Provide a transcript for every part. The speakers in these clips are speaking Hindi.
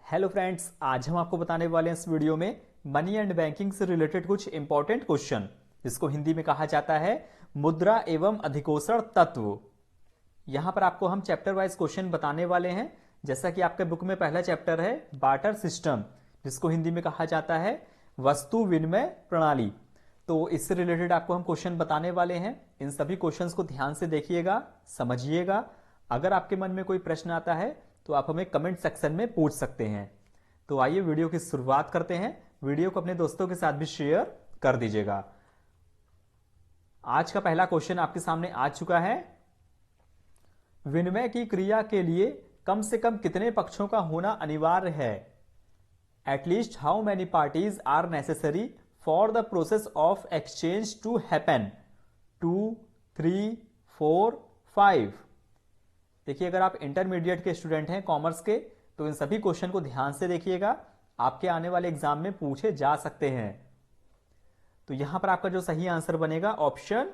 हेलो फ्रेंड्स, आज हम आपको बताने वाले हैं इस वीडियो में मनी एंड बैंकिंग से रिलेटेड कुछ इंपॉर्टेंट क्वेश्चन, जिसको हिंदी में कहा जाता है मुद्रा एवं अधिकोषण तत्व। यहां पर आपको हम चैप्टर वाइज क्वेश्चन बताने वाले हैं। जैसा कि आपके बुक में पहला चैप्टर है बार्टर सिस्टम, जिसको हिंदी में कहा जाता है वस्तु विनिमय प्रणाली। तो इससे रिलेटेड आपको हम क्वेश्चन बताने वाले हैं। इन सभी क्वेश्चंस को ध्यान से देखिएगा, समझिएगा। अगर आपके मन में कोई प्रश्न आता है तो आप हमें कमेंट सेक्शन में पूछ सकते हैं। तो आइए वीडियो की शुरुआत करते हैं। वीडियो को अपने दोस्तों के साथ भी शेयर कर दीजिएगा। आज का पहला क्वेश्चन आपके सामने आ चुका है। विनिमय की क्रिया के लिए कम से कम कितने पक्षों का होना अनिवार्य है? At least how many parties are necessary for the process of exchange to happen? 2, 3, 4, 5। देखिए, अगर आप इंटरमीडिएट के स्टूडेंट हैं कॉमर्स के, तो इन सभी क्वेश्चन को ध्यान से देखिएगा, आपके आने वाले एग्जाम में पूछे जा सकते हैं। तो यहां पर आपका जो सही आंसर बनेगा ऑप्शन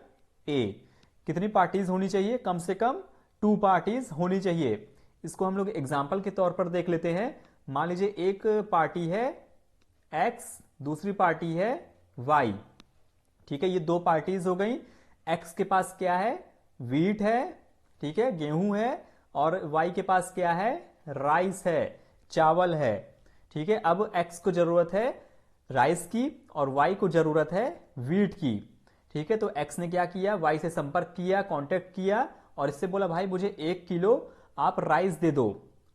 ए। कितनी पार्टीज होनी चाहिए? कम से कम 2 पार्टीज होनी चाहिए। इसको हम लोग एग्जाम्पल के तौर पर देख लेते हैं। मान लीजिए एक पार्टी है एक्स, दूसरी पार्टी है वाई। ठीक है, ये 2 पार्टीज हो गई। एक्स के पास क्या है? व्हीट है, ठीक है, गेहूं है। और वाई के पास क्या है? राइस है, चावल है। ठीक है, अब एक्स को जरूरत है राइस की और वाई को जरूरत है व्हीट की। ठीक है, तो एक्स ने क्या किया? वाई से संपर्क किया, कांटेक्ट किया और इससे बोला भाई मुझे 1 किलो आप राइस दे दो।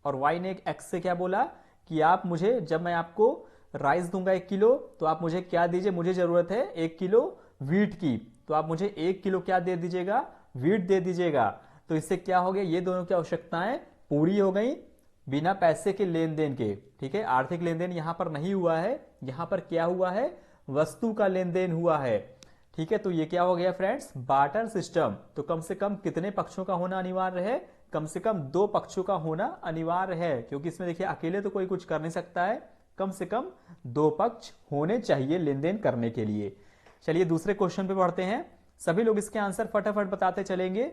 और वाई ने एक्स से क्या बोला कि आप मुझे, जब मैं आपको राइस दूंगा 1 किलो, तो आप मुझे क्या दीजिए? मुझे जरूरत है 1 किलो व्हीट की, तो आप मुझे 1 किलो क्या दे दीजिएगा? व्हीट दे दीजिएगा। तो इससे क्या हो गया? ये दोनों की आवश्यकताएं पूरी हो गई बिना पैसे के लेन देन के। ठीक है, आर्थिक लेन देन यहां पर नहीं हुआ है, यहां पर क्या हुआ है? वस्तु का लेन देन हुआ है। ठीक है, तो ये क्या हो गया फ्रेंड्स? Barter system. तो कम से कम कितने पक्षों का होना अनिवार्य है? कम से कम 2 पक्षों का होना अनिवार्य है, क्योंकि इसमें देखिए अकेले तो कोई कुछ कर नहीं सकता है। कम से कम 2 पक्ष होने चाहिए लेन देन करने के लिए। चलिए दूसरे क्वेश्चन पे बढ़ते हैं। सभी लोग इसके आंसर फटाफट बताते चलेंगे।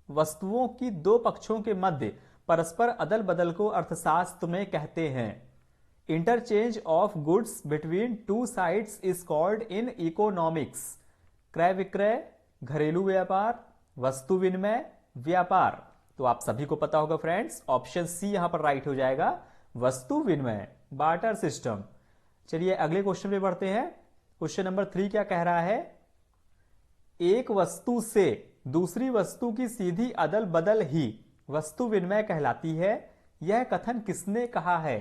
वस्तुओं की 2 पक्षों के मध्य परस्पर अदल बदल को अर्थशास्त्र में कहते हैं। Interchange of goods between 2 sides is called in economics. क्रय विक्रय, घरेलू व्यापार, वस्तु विनिमय, व्यापार। तो आप सभी को पता होगा फ्रेंड्स, ऑप्शन सी यहां पर राइट हो जाएगा, वस्तु विनिमय, बार्टर सिस्टम। चलिए अगले क्वेश्चन पे बढ़ते हैं। क्वेश्चन नंबर 3 क्या कह रहा है? एक वस्तु से दूसरी वस्तु की सीधी अदल बदल ही वस्तु विनिमय कहलाती है। यह कथन किसने कहा है?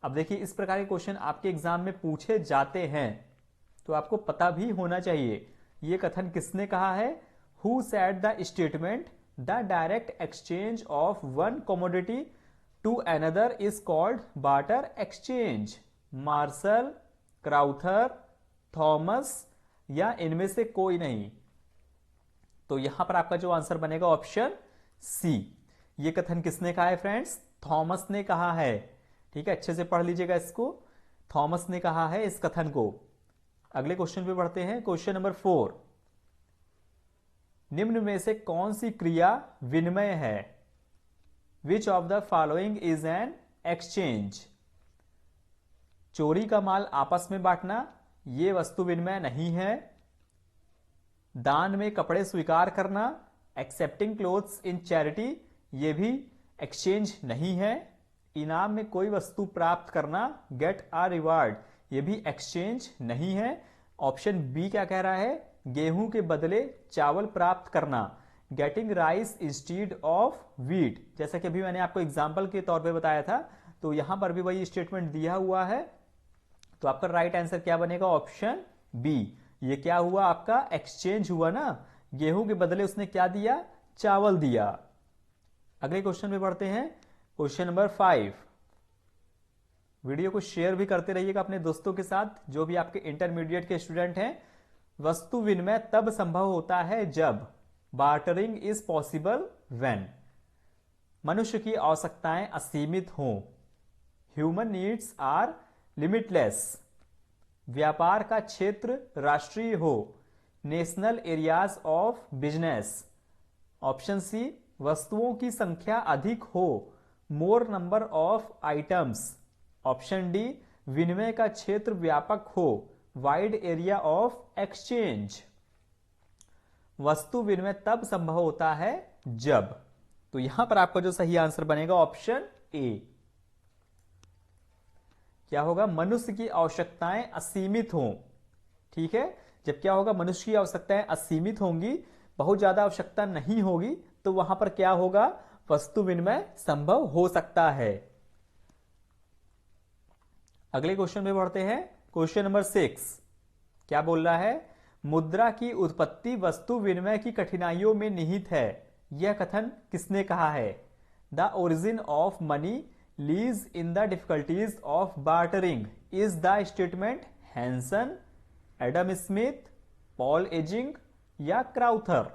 अब देखिए, इस प्रकार के क्वेश्चन आपके एग्जाम में पूछे जाते हैं, तो आपको पता भी होना चाहिए यह कथन किसने कहा है। Who said the statement the direct exchange of one commodity to another is called barter exchange? Marshall, Crowther, Thomas या इनमें से कोई नहीं? तो यहां पर आपका जो आंसर बनेगा ऑप्शन सी। ये कथन किसने कहा है फ्रेंड्स? थॉमस ने कहा है। ठीक है, अच्छे से पढ़ लीजिएगा इसको। थॉमस ने कहा है इस कथन को। अगले क्वेश्चन पे बढ़ते हैं। क्वेश्चन नंबर 4, निम्न में से कौन सी क्रिया विनिमय है? Which of the following is an exchange? चोरी का माल आपस में बांटना, यह वस्तु विनिमय नहीं है। दान में कपड़े स्वीकार करना, एक्सेप्टिंग क्लोथ्स इन चैरिटी, यह भी एक्सचेंज नहीं है। इनाम में कोई वस्तु प्राप्त करना, गेट अ रिवार्ड, यह भी एक्सचेंज नहीं है। ऑप्शन बी क्या कह रहा है? गेहूं के बदले चावल प्राप्त करना, getting rice instead of wheat. जैसा कि अभी मैंने आपको एग्जाम्पल के तौर पे बताया था, तो यहां पर भी वही स्टेटमेंट दिया हुआ है। तो आपका राइट आंसर क्या बनेगा? Option B. ये क्या हुआ? आपका एक्सचेंज हुआ ना। गेहूं के बदले उसने क्या दिया? चावल दिया। अगले क्वेश्चन में बढ़ते हैं। Question number 5। वीडियो को शेयर भी करते रहिएगा अपने दोस्तों के साथ, जो भी आपके इंटरमीडिएट के स्टूडेंट हैं। वस्तु विनिमय तब संभव होता है जब बार्टरिंग इज पॉसिबल व्हेन मनुष्य की आवश्यकताएं असीमित हों, ह्यूमन नीड्स आर लिमिटलेस, व्यापार का क्षेत्र राष्ट्रीय हो, national areas of business. Option C, वस्तुओं की संख्या अधिक हो, more number of items, option D, विनिमय का क्षेत्र व्यापक हो, वाइड एरिया ऑफ एक्सचेंज। वस्तु विनिमय तब संभव होता है जब, तो यहां पर आपका जो सही आंसर बनेगा ऑप्शन ए। क्या होगा? मनुष्य की आवश्यकताएं असीमित हों। ठीक है, जब क्या होगा? मनुष्य की आवश्यकताएं असीमित होंगी, बहुत ज्यादा आवश्यकता नहीं होगी, तो वहां पर क्या होगा? वस्तु विनिमय संभव हो सकता है। अगले क्वेश्चन में बढ़ते हैं। क्वेश्चन नंबर 6 क्या बोल रहा है? मुद्रा की उत्पत्ति वस्तु विनिमय की कठिनाइयों में निहित है, यह कथन किसने कहा है? The origin of money lies in the difficulties of bartering is the statement Hansen, Adam Smith, Paul एजिंग या क्राउथर।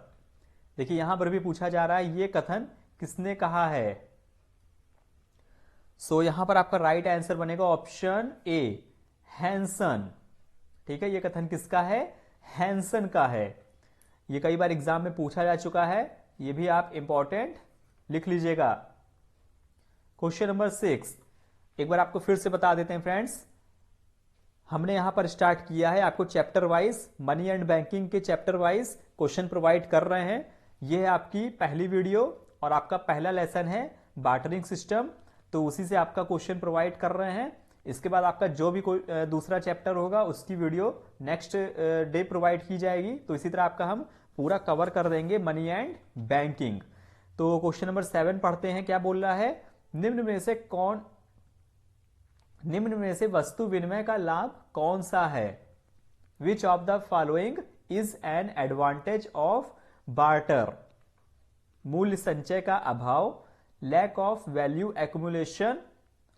देखिए यहां पर भी पूछा जा रहा है ये कथन किसने कहा है। सो यहां पर आपका राइट आंसर बनेगा ऑप्शन ए, हैंसन। ठीक है, ये कथन किसका है? हैंसन का है। ये कई बार एग्जाम में पूछा जा चुका है, ये भी आप इंपॉर्टेंट लिख लीजिएगा। क्वेश्चन नंबर 6 एक बार आपको फिर से बता देते हैं फ्रेंड्स। हमने यहां पर स्टार्ट किया है, आपको chapter wise money and banking के चैप्टर वाइज क्वेश्चन प्रोवाइड कर रहे हैं। यह है आपकी पहली वीडियो और आपका पहला लेसन है बार्टरिंग सिस्टम, तो उसी से आपका क्वेश्चन प्रोवाइड कर रहे हैं। इसके बाद आपका जो भी कोई दूसरा चैप्टर होगा उसकी वीडियो नेक्स्ट डे प्रोवाइड की जाएगी। तो इसी तरह आपका हम पूरा कवर कर देंगे मनी एंड बैंकिंग। तो क्वेश्चन नंबर 7 पढ़ते हैं। क्या बोल रहा है? निम्न में से वस्तु विनिमय का लाभ कौन सा है? Which of the following is an advantage of barter? मूल्य संचय का अभाव, lack of value accumulation.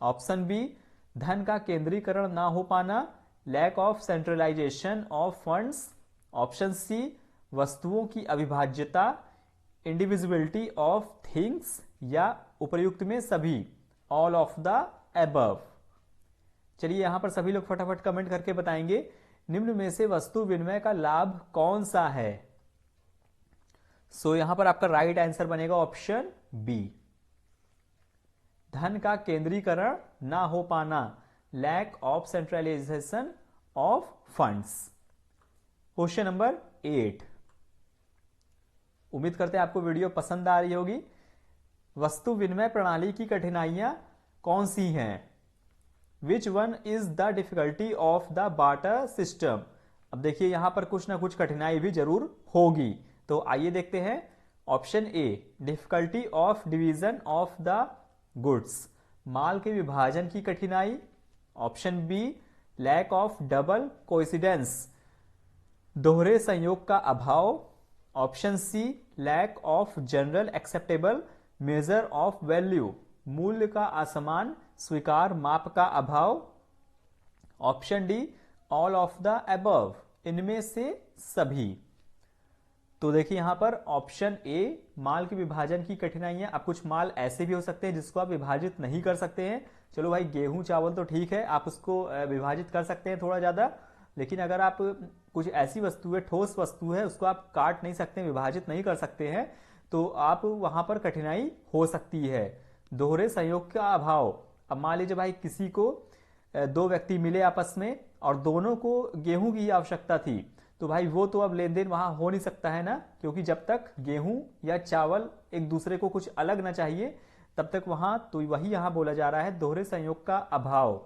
Option B, धन का केंद्रीकरण ना हो पाना, lack of centralization of funds. Option C, वस्तुओं की अविभाज्यता, इंडिविजिबिलिटी ऑफ थिंग्स, या उपर्युक्त में सभी, ऑल ऑफ द एबव। चलिए यहां पर सभी लोग फटाफट कमेंट करके बताएंगे निम्न में से वस्तु विनिमय का लाभ कौन सा है। सो यहां पर आपका राइट आंसर बनेगा ऑप्शन बी, धन का केंद्रीकरण ना हो पाना, lack of centralization of funds. Question number 8, उम्मीद करते हैं आपको वीडियो पसंद आ रही होगी। वस्तु विनिमय प्रणाली की कठिनाइयां कौन सी हैं? Which one is the difficulty of the barter system? अब देखिए यहां पर कुछ ना कुछ कठिनाई भी जरूर होगी, तो आइए देखते हैं। Option A, difficulty of division of the goods, माल के विभाजन की कठिनाई। Option B, lack of double coincidence, दोहरे संयोग का अभाव। Option C, lack of general acceptable measure of value, मूल्य का असमान स्वीकार माप का अभाव। Option D, all of the above, इनमें से सभी। तो देखिए यहां पर ऑप्शन ए, माल के विभाजन की कठिनाइयां। अब कुछ माल ऐसे भी हो सकते हैं जिसको आप विभाजित नहीं कर सकते हैं। चलो भाई गेहूं चावल तो ठीक है, आप उसको विभाजित कर सकते हैं थोड़ा ज्यादा, लेकिन अगर आप कुछ ऐसी वस्तु है, ठोस वस्तु है, उसको आप काट नहीं सकते, विभाजित नहीं कर सकते हैं, तो आप वहां पर कठिनाई हो सकती है। दोहरे संयोग का अभाव, अब मान लीजिए भाई किसी को दो व्यक्ति मिले आपस में और दोनों को गेहूं की आवश्यकता थी, तो भाई वो तो अब लेन देन वहां हो नहीं सकता है ना, क्योंकि जब तक गेहूं या चावल एक दूसरे को कुछ अलग ना चाहिए तब तक वहां, तो वही यहां बोला जा रहा है दोहरे संयोग का अभाव,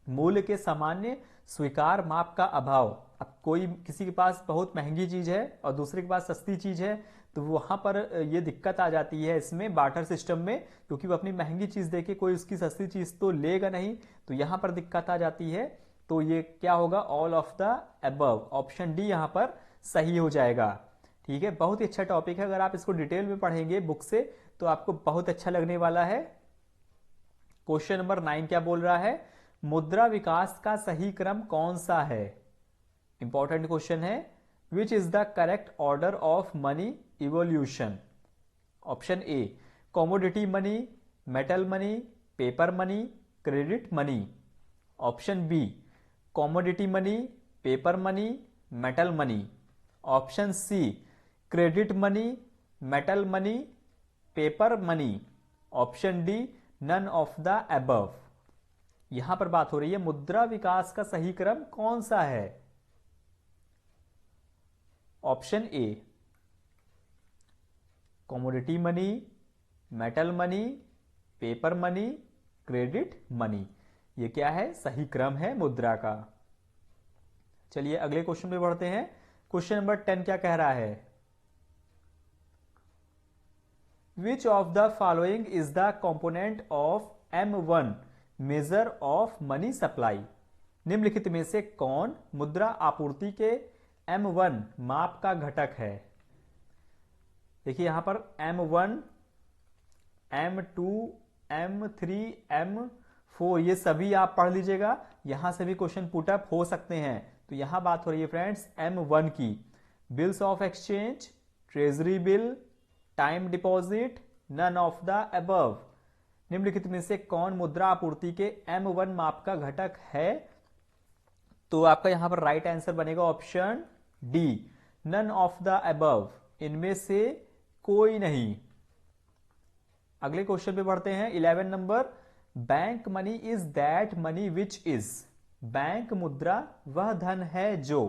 मूल्य के सामान्य स्वीकार माप का अभाव। अब कोई किसी के पास बहुत महंगी चीज है और दूसरे के पास सस्ती चीज है, तो वहां पर ये दिक्कत आ जाती है इसमें बार्टर सिस्टम में, क्योंकि वो अपनी महंगी चीज देके कोई उसकी सस्ती चीज तो लेगा नहीं, तो यहां पर दिक्कत आ जाती है। तो ये क्या होगा? All of the above, option D यहां पर सही हो जाएगा। ठीक है, बहुत ही अच्छा टॉपिक है, अगर आप इसको डिटेल में पढ़ेंगे बुक से तो आपको बहुत अच्छा लगने वाला है। क्वेश्चन नंबर 9 क्या बोल रहा है? मुद्रा विकास का सही क्रम कौन सा है? इंपॉर्टेंट क्वेश्चन है। Which is the correct order of money evolution? Option A, commodity money, metal money, paper money, credit money. Option B, commodity money, paper money, metal money. Option C, credit money, metal money, paper money. Option D, none of the above. यहां पर बात हो रही है मुद्रा विकास का सही क्रम कौन सा है? Option A commodity money, metal money, paper money, credit money. ये क्या है? सही क्रम है मुद्रा का। चलिए अगले क्वेश्चन पे बढ़ते हैं। क्वेश्चन नंबर 10 क्या कह रहा है? Which of the following is the component of M1 measure of money supply? निम्नलिखित में से कौन मुद्रा आपूर्ति के M1 माप का घटक है? देखिए यहां पर M1, M2, M3, M4 ये सभी आप पढ़ लीजिएगा, यहां से भी क्वेश्चन पुटअप हो सकते हैं। तो यहां बात हो रही है फ्रेंड्स M1 की। Bills of exchange, treasury bill, time deposit, none of the above. निम्नलिखित में से कौन मुद्रा आपूर्ति के M1 माप का घटक है? तो आपका यहां पर राइट आंसर बनेगा option D, none of the above. इनमें से कोई नहीं। अगले क्वेश्चन पे बढ़ते हैं 11 number. Bank money is that money which is. Bank मुद्रा वह धन है जो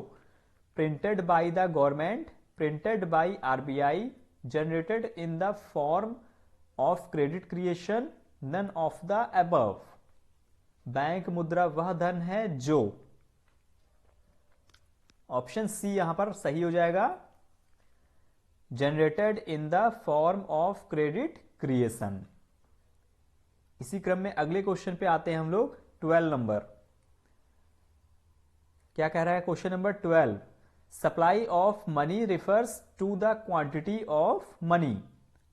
printed by the government, printed by RBI, generated in the form of credit creation, none of the above। Bank मुद्रा वह धन है जो, ऑप्शन सी यहां पर सही हो जाएगा, generated in the form of credit creation। इसी क्रम में अगले क्वेश्चन पे आते हैं हम लोग 12 नंबर। क्या कह रहा है question number 12? Supply of money refers to the quantity of money.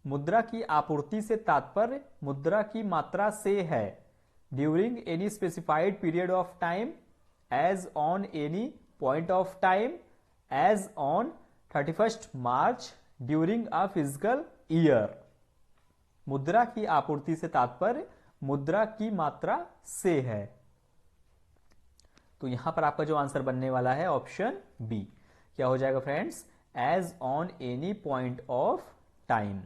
मुद्रा की आपूर्ति से तात्पर्य मुद्रा की मात्रा से है। During any specified period of time, as on any point of time, as on 31 March, during a physical year. मुद्रा की आपूर्ति से तात्पर्य मुद्रा की मात्रा से है। तो यहां पर आपका जो आंसर बनने वाला है ऑप्शन बी। क्या हो जाएगा friends? As on any point of time.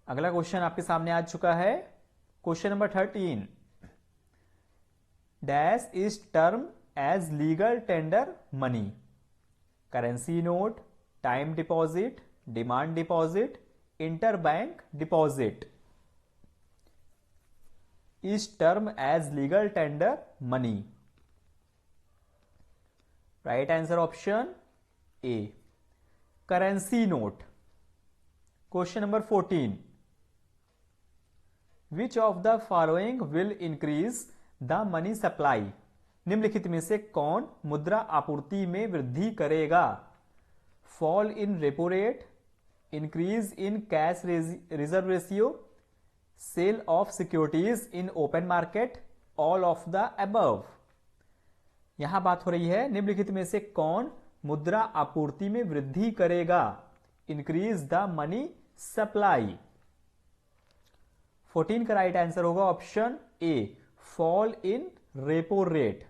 अगला क्वेश्चन आपके सामने आ चुका है। Question number 13। Dash is term as legal tender money. Currency note, time deposit, demand deposit, interbank deposit. Is term as legal tender money. Right answer option A, currency note. Question number 14। Which of the following will increase the money supply. निम्नलिखित में से कौन मुद्रा आपूर्ति में वृद्धि करेगा? Fall in repo rate, increase in cash reserve ratio, sale of securities in open market, all of the above. यहां बात हो रही है निम्नलिखित में से कौन मुद्रा आपूर्ति में वृद्धि करेगा? Increase the money supply. 14 का राइट आंसर होगा option A, fall in repo rate.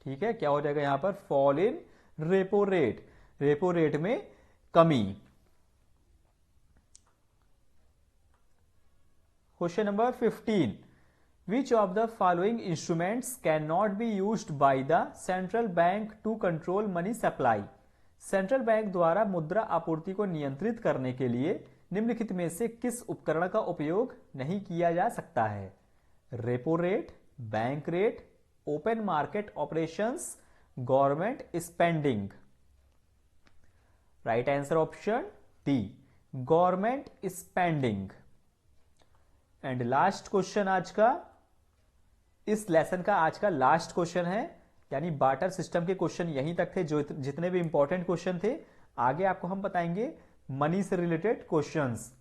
ठीक है, क्या हो जाएगा यहां पर? Fall in repo rate, repo rate में कमी। Question number 15। Which of the following instruments cannot be used by the central bank to control money supply? Central bank द्वारा मुद्रा आपूर्ति को नियंत्रित करने के लिए निम्नलिखित में से किस उपकरण का उपयोग नहीं किया जा सकता है? Repo rate, bank rate, open market operations, government spending. Right answer option D, government spending. And last question आज का, इस लेसन का आज का लास्ट क्वेश्चन है, यानी बार्टर सिस्टम के क्वेश्चन यहीं तक थे, जो जितने भी इंपॉर्टेंट क्वेश्चन थे। आगे आपको हम बताएंगे मनी से रिलेटेड क्वेश्चंस।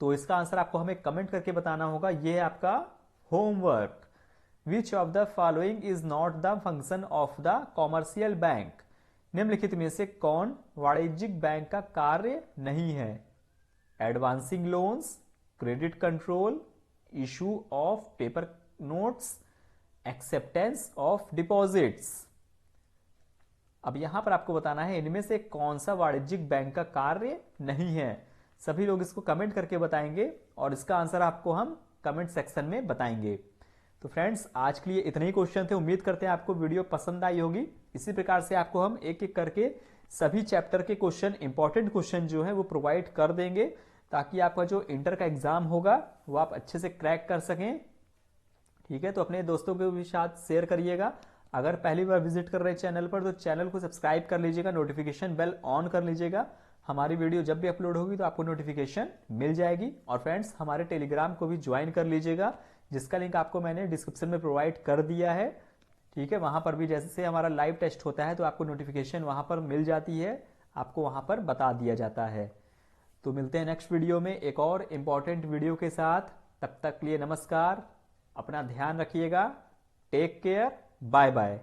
तो इसका आंसर आपको हमें कमेंट करके बताना होगा। यह है आपका homework. Which of the following is not the function of the commercial bank. निम्नलिखित में से कौन वाणिज्यिक बैंक का कार्य नहीं है? Advancing loans, credit control, issue of paper notes, acceptance of deposits. अब यहां पर आपको बताना है इनमें से कौन सा वाणिज्यिक बैंक का कार्य नहीं है। सभी लोग इसको कमेंट करके बताएंगे और इसका आंसर आपको हम कमेंट सेक्शन में बताएंगे। तो फ्रेंड्स, आज के लिए इतने ही क्वेश्चन थे। उम्मीद करते हैं आपको वीडियो पसंद आई होगी। इसी प्रकार से आपको हम एक एक करके सभी चैप्टर के क्वेश्चन, इंपॉर्टेंट क्वेश्चन जो है वो प्रोवाइड कर देंगे, ताकि आपका जो इंटर का एग्जाम होगा वो आप अच्छे से क्रैक कर सकें। ठीक है, तो अपने दोस्तों के भी साथ शेयर करिएगा। अगर पहली बार विजिट कर रहे हैं चैनल पर, तो चैनल को सब्सक्राइब कर लीजिएगा, नोटिफिकेशन बेल ऑन कर लीजिएगा। हमारी वीडियो जब भी अपलोड होगी तो आपको नोटिफिकेशन मिल जाएगी। और फ्रेंड्स, हमारे टेलीग्राम को भी ज्वाइन कर लीजिएगा, जिसका लिंक आपको मैंने डिस्क्रिप्शन में प्रोवाइड कर दिया है। ठीक है, वहां पर भी जैसे हमारा लाइव टेस्ट होता है तो आपको नोटिफिकेशन वहां पर मिल जाती है, आपको वहां पर बता दिया जाता है। तो मिलते हैं नेक्स्ट वीडियो में एक और इंपॉर्टेंट वीडियो के साथ। तब तक के लिए नमस्कार, अपना ध्यान रखिएगा, टेक केयर, बाय बाय।